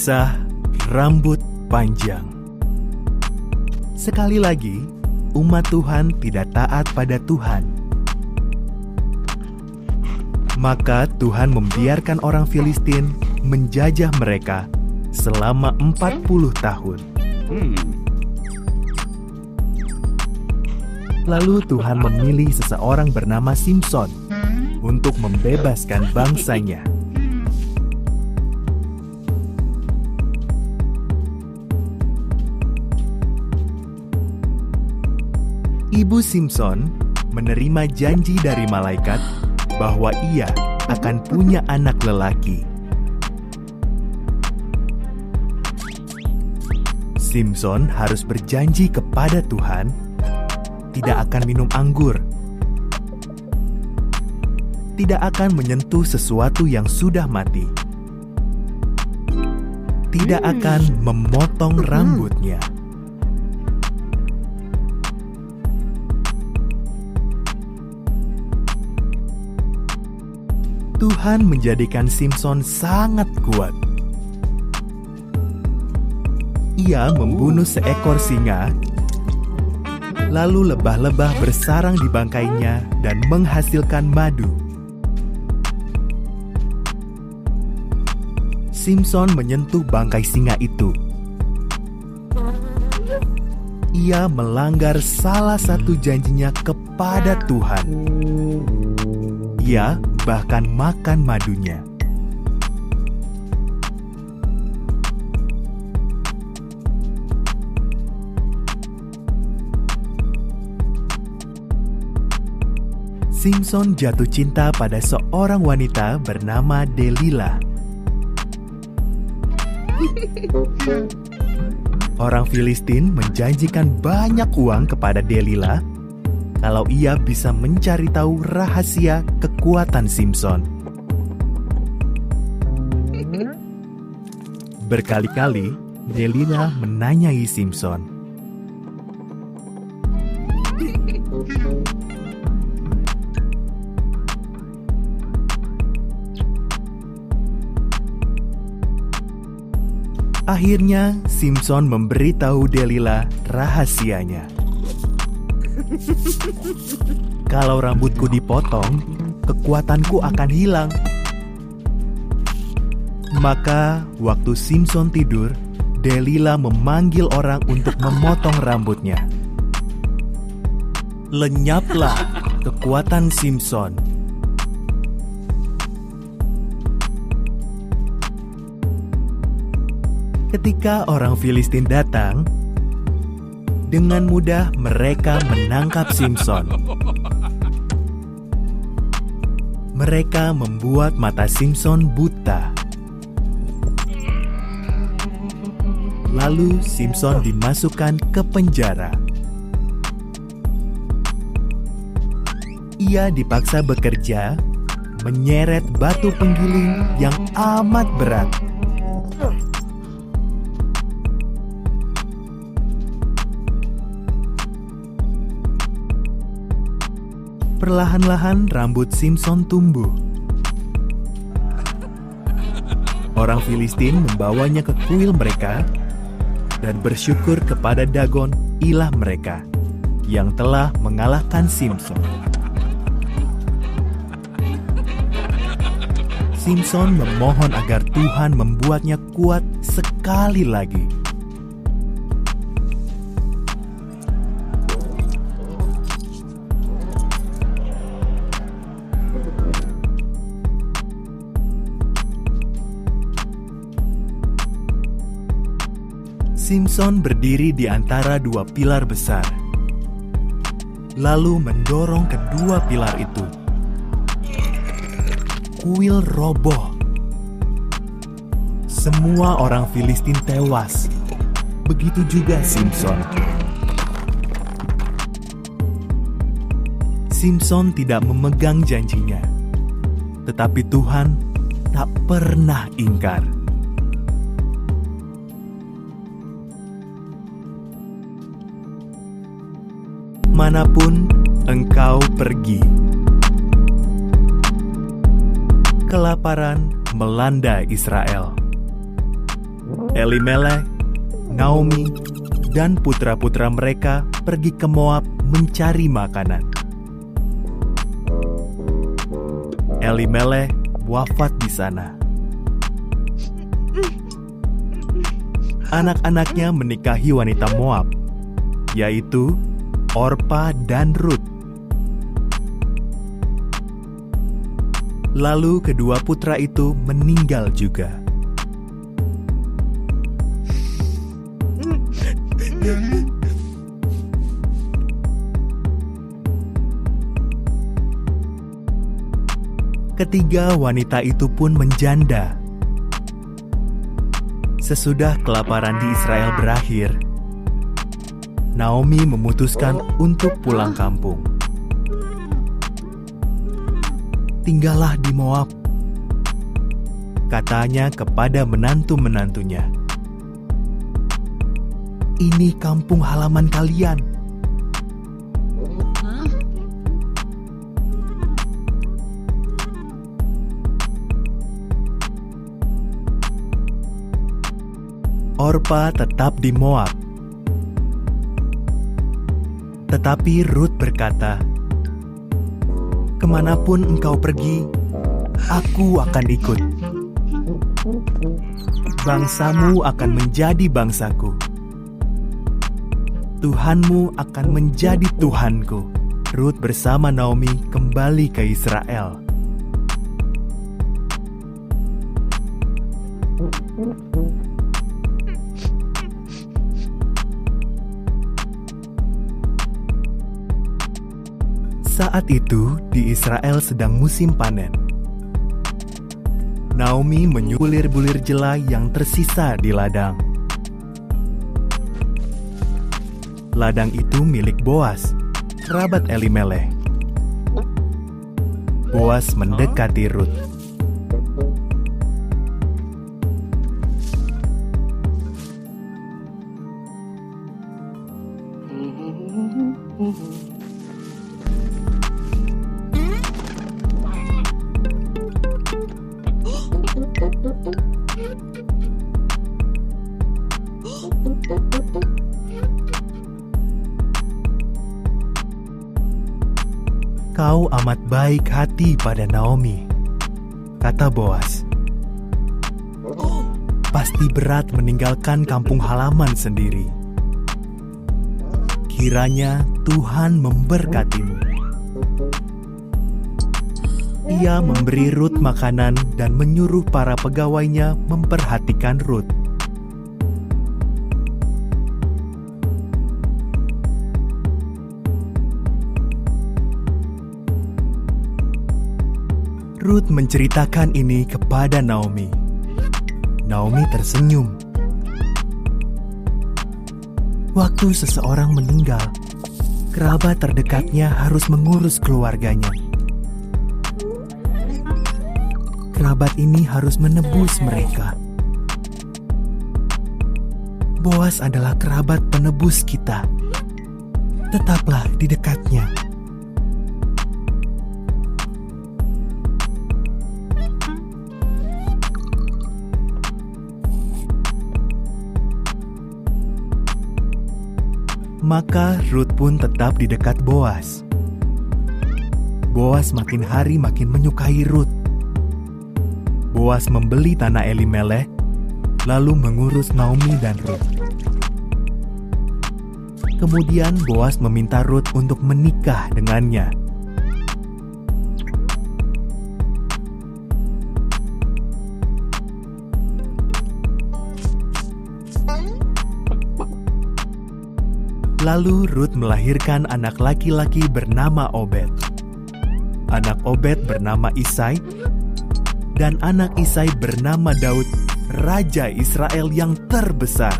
Kisah rambut panjang. Sekali lagi, umat Tuhan tidak taat pada Tuhan. Maka Tuhan membiarkan orang Filistin menjajah mereka selama 40 tahun. Lalu Tuhan memilih seseorang bernama Simson untuk membebaskan bangsanya. Ibu Simson menerima janji dari malaikat bahwa ia akan punya anak lelaki. Simson harus berjanji kepada Tuhan tidak akan minum anggur, tidak akan menyentuh sesuatu yang sudah mati, tidak akan memotong rambutnya. Tuhan menjadikan Simson sangat kuat. Ia membunuh seekor singa, lalu lebah-lebah bersarang di bangkainya dan menghasilkan madu. Simson menyentuh bangkai singa itu. Ia melanggar salah satu janjinya kepada Tuhan. Ia bahkan makan madunya. Simson jatuh cinta pada seorang wanita bernama Delila. Orang Filistin menjanjikan banyak uang kepada Delila kalau ia bisa mencari tahu rahasia kekuatan Simson. Berkali-kali Delila menanyai Simson, akhirnya Simson memberitahu Delila rahasianya. Kalau rambutku dipotong, kekuatanku akan hilang. Maka waktu Simson tidur, Delila memanggil orang untuk memotong rambutnya. Lenyaplah kekuatan Simson. Ketika orang Filistin datang, dengan mudah mereka menangkap Simson. Mereka membuat mata Simson buta. Lalu Simson dimasukkan ke penjara. Ia dipaksa bekerja, menyeret batu penggiling yang amat berat. Perlahan-lahan rambut Simson tumbuh. Orang Filistin membawanya ke kuil mereka dan bersyukur kepada Dagon, ilah mereka, yang telah mengalahkan Simson. Simson memohon agar Tuhan membuatnya kuat sekali lagi. Simson berdiri di antara dua pilar besar, lalu mendorong kedua pilar itu. Kuil roboh. Semua orang Filistin tewas. Begitu juga Simson. Simson tidak memegang janjinya, tetapi Tuhan tak pernah ingkar. Manapun engkau pergi, kelaparan melanda Israel. Elimelek, Naomi, dan putra-putra mereka pergi ke Moab mencari makanan. Elimelek wafat di sana. Anak-anaknya menikahi wanita Moab, yaitu Orpa dan Rut. Lalu kedua putra itu meninggal juga. Ketiga wanita itu pun menjanda. Sesudah kelaparan di Israel berakhir, Naomi memutuskan untuk pulang kampung. Tinggallah di Moab, katanya kepada menantu-menantunya. Ini kampung halaman kalian. Orpa tetap di Moab. Tetapi Rut berkata, "Kemanapun engkau pergi, aku akan ikut. Bangsamu akan menjadi bangsaku. Tuhanmu akan menjadi Tuhanku." Rut bersama Naomi kembali ke Israel. Saat itu di Israel sedang musim panen. Naomi menyulir bulir jelai yang tersisa di ladang. Ladang itu milik Boas, kerabat Elimelek. Boas mendekati Rut. "Kau amat baik hati pada Naomi," kata Boas. "Pasti berat meninggalkan kampung halaman sendiri. Kiranya Tuhan memberkatimu." Ia memberi Rut makanan dan menyuruh para pegawainya memperhatikan Rut. Rut menceritakan ini kepada Naomi. Naomi tersenyum. Waktu seseorang meninggal, kerabat terdekatnya harus mengurus keluarganya. Kerabat ini harus menebus mereka. Boas adalah kerabat penebus kita. Tetaplah di dekatnya. Maka Rut pun tetap di dekat Boas. Boas makin hari makin menyukai Rut. Boas membeli tanah Elimelek, lalu mengurus Naomi dan Rut. Kemudian Boas meminta Rut untuk menikah dengannya. Lalu Rut melahirkan anak laki-laki bernama Obed. Anak Obed bernama Isai, dan anak Isai bernama Daud, Raja Israel yang terbesar.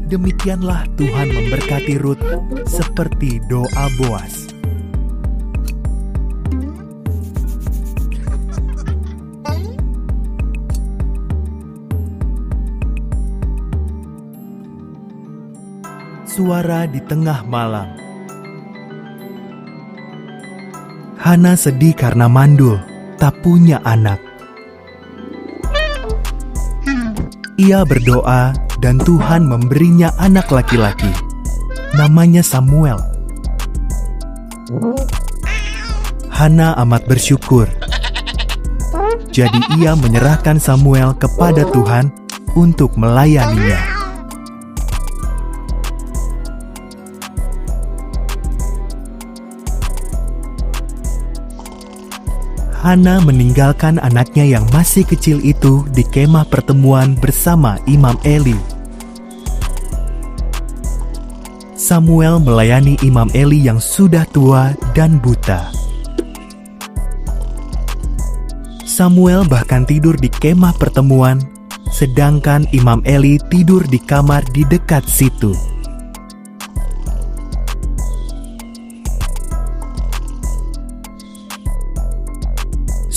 Demikianlah Tuhan memberkati Rut seperti doa Boas. Suara di tengah malam. Hana sedih karena mandul, tak punya anak. Ia berdoa dan Tuhan memberinya anak laki-laki. Namanya Samuel. Hana amat bersyukur. Jadi ia menyerahkan Samuel kepada Tuhan untuk melayaninya. Hana meninggalkan anaknya yang masih kecil itu di kemah pertemuan bersama Imam Eli. Samuel melayani Imam Eli yang sudah tua dan buta. Samuel bahkan tidur di kemah pertemuan, sedangkan Imam Eli tidur di kamar di dekat situ.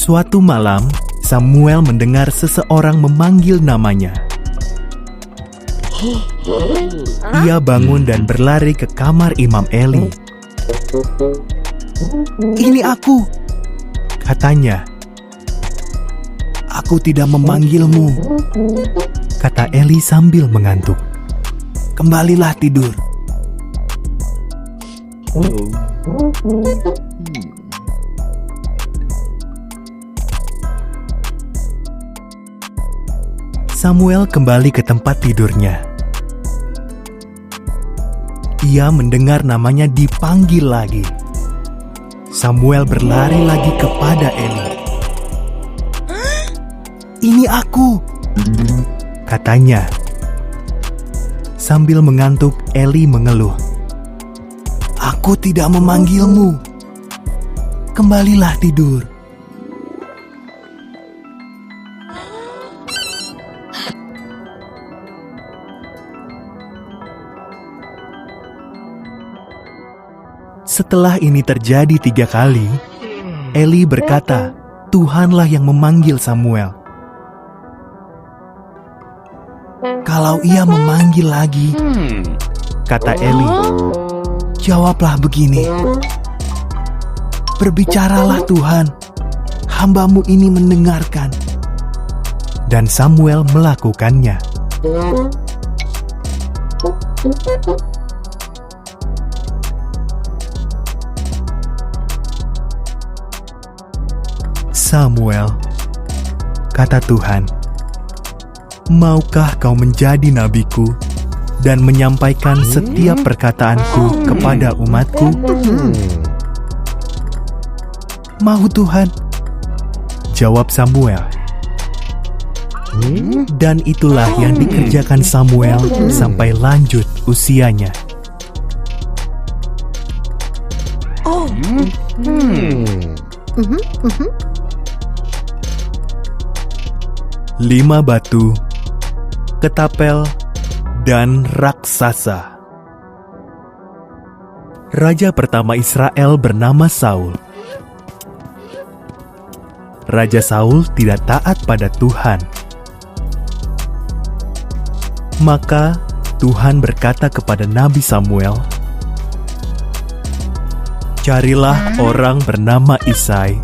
Suatu malam, Samuel mendengar seseorang memanggil namanya. Ia bangun dan berlari ke kamar Imam Eli. "Ini aku," katanya. "Aku tidak memanggilmu," kata Eli sambil mengantuk. "Kembalilah tidur." Samuel kembali ke tempat tidurnya. Ia mendengar namanya dipanggil lagi. Samuel berlari lagi kepada Eli. "Ini aku," katanya. Sambil mengantuk, Eli mengeluh. "Aku tidak memanggilmu. Kembalilah tidur." Setelah ini terjadi 3 kali, Eli berkata, "Tuhanlah yang memanggil Samuel." "Kalau ia memanggil lagi," kata Eli, "jawablah begini, 'Berbicaralah Tuhan, hamba-Mu ini mendengarkan.'" Dan Samuel melakukannya. "Samuel," kata Tuhan, "maukah kau menjadi nabiku dan menyampaikan setiap perkataanku kepada umatku?" "Mau Tuhan," jawab Samuel. Dan itulah yang dikerjakan Samuel sampai lanjut usianya. 5 batu, ketapel, dan raksasa. Raja pertama Israel bernama Saul. Raja Saul tidak taat pada Tuhan. Maka Tuhan berkata kepada Nabi Samuel, "Carilah orang bernama Isai.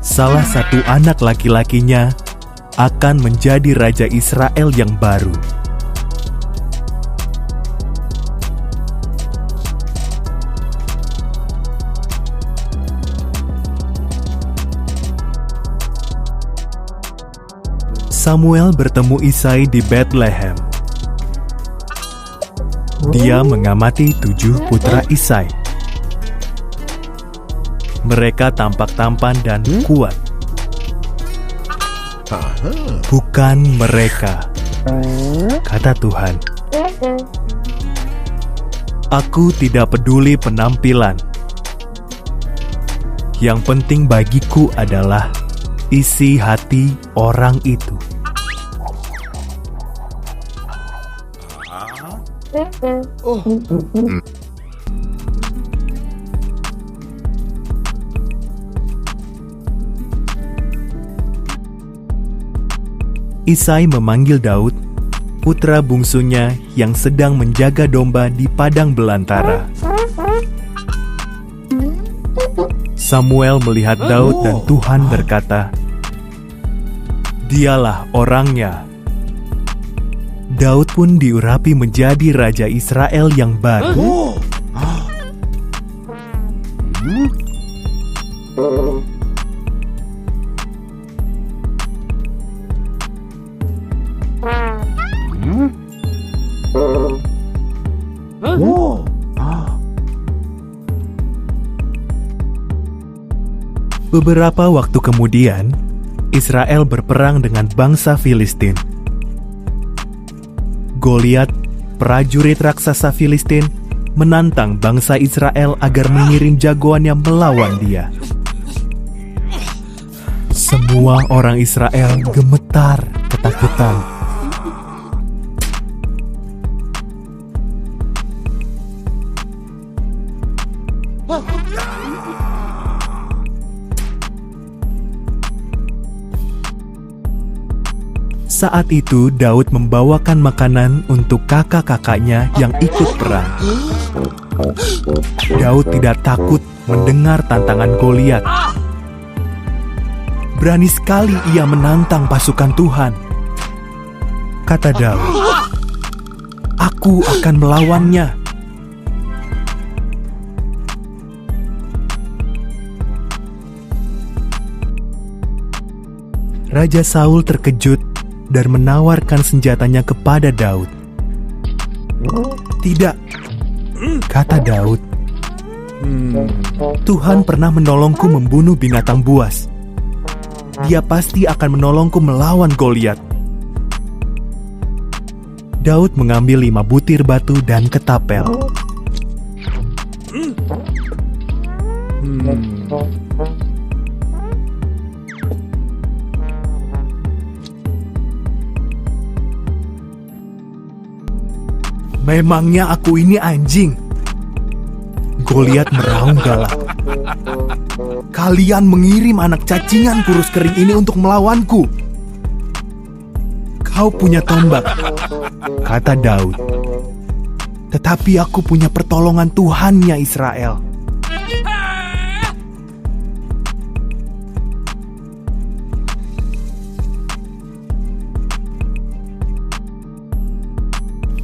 Salah satu anak laki-lakinya akan menjadi raja Israel yang baru." Samuel bertemu Isai di Bethlehem. Dia mengamati 7 putra Isai. Mereka tampak tampan dan kuat. "Bukan mereka," kata Tuhan. "Aku tidak peduli penampilan. Yang penting bagiku adalah isi hati orang itu." Isai memanggil Daud, putra bungsunya yang sedang menjaga domba di padang belantara. Samuel melihat Daud dan Tuhan berkata, "Dialah orangnya." Daud pun diurapi menjadi raja Israel yang baru. Beberapa waktu kemudian, Israel berperang dengan bangsa Filistin. Goliat, prajurit raksasa Filistin, menantang bangsa Israel agar mengirim jagoannya melawan dia. Semua orang Israel gemetar ketakutan. Saat itu Daud membawakan makanan untuk kakak-kakaknya yang ikut perang. Daud tidak takut mendengar tantangan Goliat. Berani sekali ia menantang pasukan Tuhan. Kata Daud, "Aku akan melawannya." Raja Saul terkejut dan menawarkan senjatanya kepada Daud. "Tidak," kata Daud. "Tuhan pernah menolongku membunuh binatang buas. Dia pasti akan menolongku melawan Goliat." Daud mengambil 5 butir batu dan ketapel. "Memangnya aku ini anjing?" Goliat meraung galak. "Kalian mengirim anak cacingan kurus kering ini untuk melawanku." "Kau punya tombak," kata Daud. "Tetapi aku punya pertolongan Tuhannya Israel."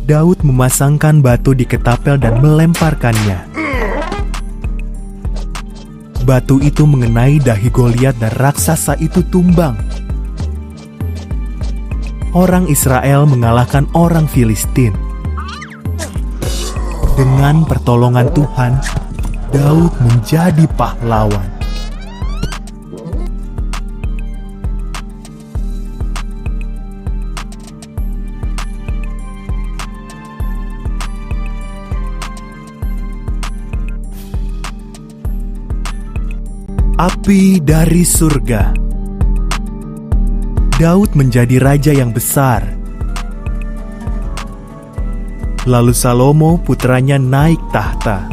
Daud memasangkan batu di ketapel dan melemparkannya. Batu itu mengenai dahi Goliat dan raksasa itu tumbang. Orang Israel mengalahkan orang Filistin. Dengan pertolongan Tuhan, Daud menjadi pahlawan. Api dari surga. Daud menjadi raja yang besar. Lalu Salomo putranya naik tahta.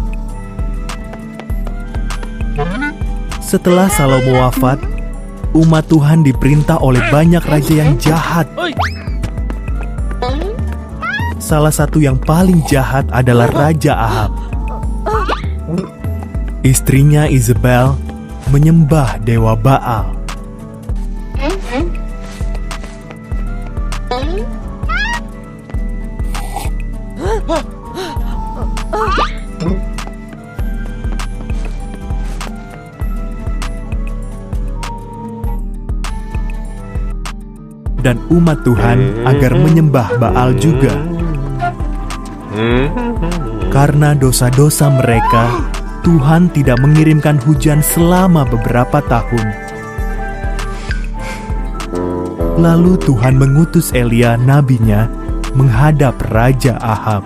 Setelah Salomo wafat, umat Tuhan diperintah oleh banyak raja yang jahat. Salah satu yang paling jahat adalah Raja Ahab. Istrinya Isabel menyembah dewa Baal. Dan umat Tuhan agar menyembah Baal juga. Karena dosa-dosa mereka, Tuhan tidak mengirimkan hujan selama beberapa tahun. Lalu Tuhan mengutus Elia nabinya menghadap Raja Ahab.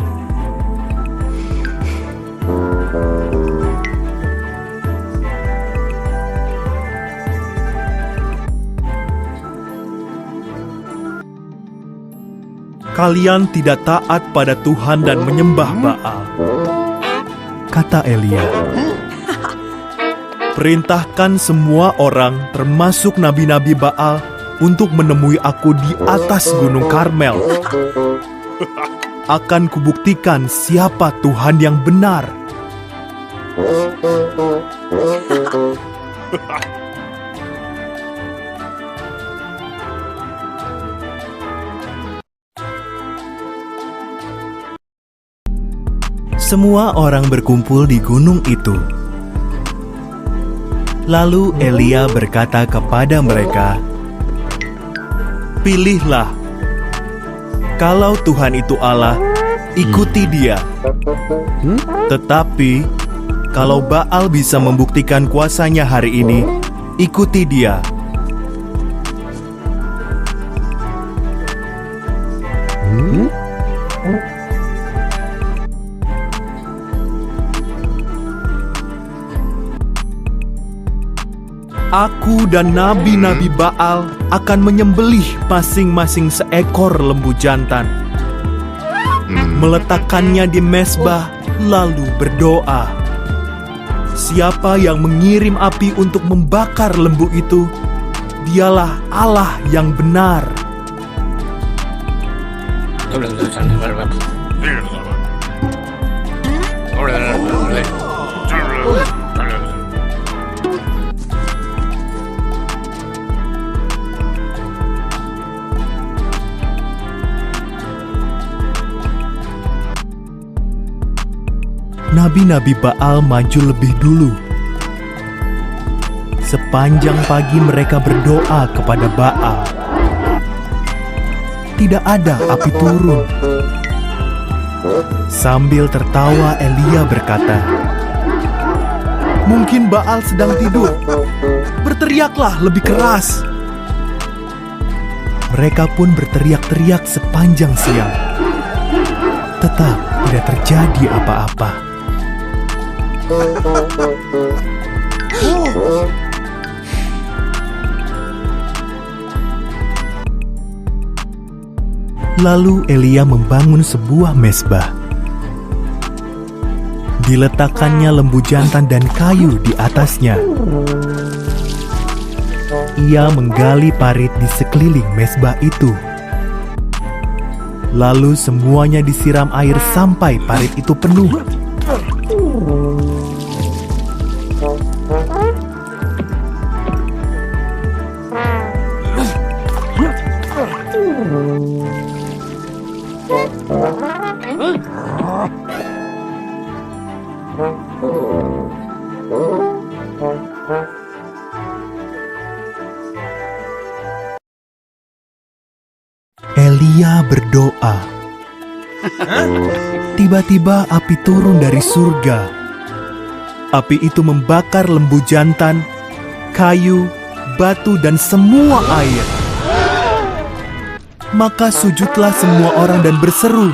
"Kalian tidak taat pada Tuhan dan menyembah Baal," kata Elia. "Perintahkan semua orang, termasuk nabi-nabi Baal, untuk menemui aku di atas Gunung Karmel. Akan kubuktikan siapa Tuhan yang benar." Semua orang berkumpul di gunung itu. Lalu Elia berkata kepada mereka, "Pilihlah. Kalau Tuhan itu Allah, ikuti Dia. Tetapi kalau Baal bisa membuktikan kuasanya hari ini, ikuti dia." Aku dan nabi-nabi Baal akan menyembelih masing-masing seekor lembu jantan, meletakkannya di mezbah, lalu berdoa. Siapa yang mengirim api untuk membakar lembu itu, dialah Allah yang benar. Nabi-nabi Baal maju lebih dulu. Sepanjang pagi mereka berdoa kepada Baal. Tidak ada api turun. Sambil tertawa, Elia berkata, "Mungkin Baal sedang tidur. Berteriaklah lebih keras." Mereka pun berteriak-teriak sepanjang siang. Tetap tidak terjadi apa-apa. Lalu Elia membangun sebuah mezbah. Diletakkannya lembu jantan dan kayu di atasnya. Ia menggali parit di sekeliling mezbah itu. Lalu semuanya disiram air sampai parit itu penuh. Elia berdoa. Tiba-tiba api turun dari surga. Api itu membakar lembu jantan, kayu, batu, dan semua air. Maka sujudlah semua orang dan berseru,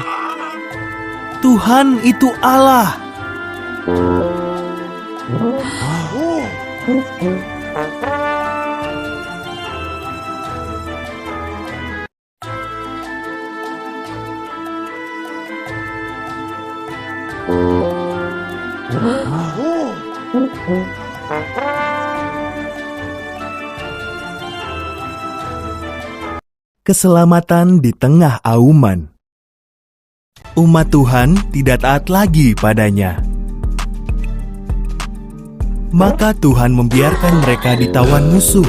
"Tuhan itu Allah!" Keselamatan di tengah auman. Umat Tuhan tidak taat lagi padanya. Maka Tuhan membiarkan mereka ditawan musuh.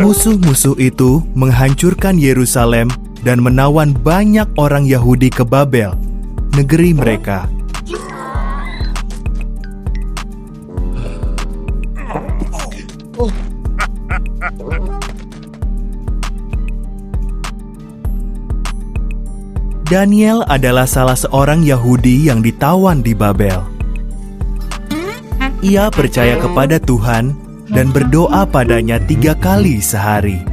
Musuh-musuh itu menghancurkan Yerusalem dan menawan banyak orang Yahudi ke Babel, negeri mereka. Daniel adalah salah seorang Yahudi yang ditawan di Babel. Ia percaya kepada Tuhan dan berdoa padanya 3 kali sehari.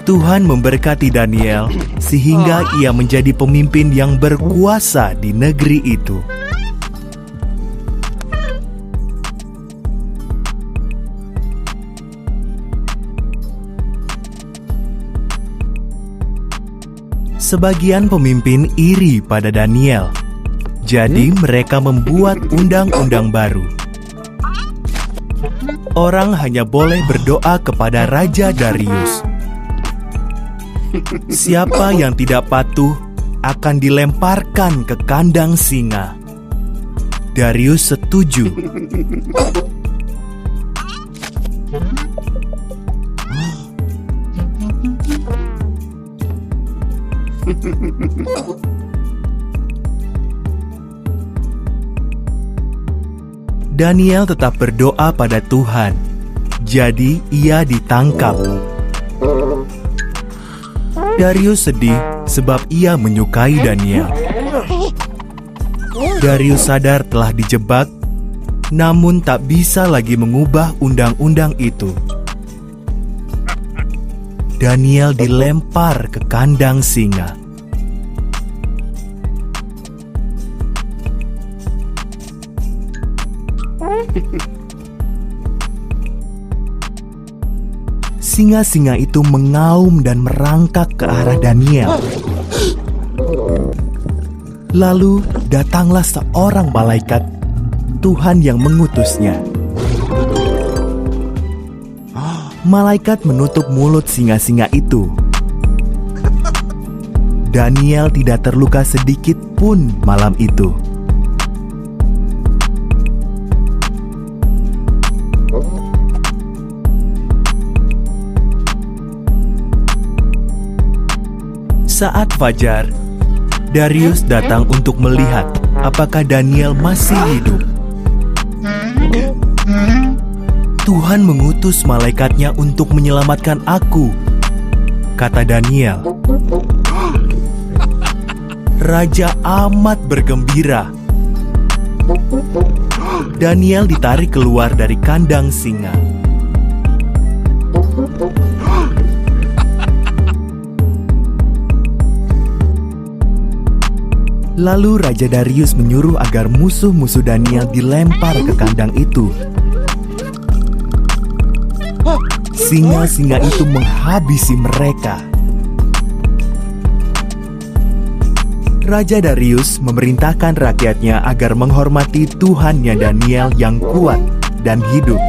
Tuhan memberkati Daniel sehingga ia menjadi pemimpin yang berkuasa di negeri itu. Sebagian pemimpin iri pada Daniel, jadi mereka membuat undang-undang baru. Orang hanya boleh berdoa kepada Raja Darius. Siapa yang tidak patuh akan dilemparkan ke kandang singa. Darius setuju. Daniel tetap berdoa pada Tuhan, jadi ia ditangkap. Darius sedih sebab ia menyukai Daniel. Darius sadar telah dijebak, namun tak bisa lagi mengubah undang-undang itu. Daniel dilempar ke kandang singa. Singa-singa itu mengaum dan merangkak ke arah Daniel. Lalu datanglah seorang malaikat Tuhan yang mengutusnya. Malaikat menutup mulut singa-singa itu. Daniel tidak terluka sedikit pun malam itu. Saat fajar, Darius datang untuk melihat apakah Daniel masih hidup. Tuhan mengutus malaikatnya untuk menyelamatkan aku, kata Daniel. Raja amat bergembira. Daniel ditarik keluar dari kandang singa. Lalu Raja Darius menyuruh agar musuh-musuh Daniel dilempar ke kandang itu. Singa-singa itu menghabisi mereka. Raja Darius memerintahkan rakyatnya agar menghormati Tuhannya Daniel yang kuat dan hidup.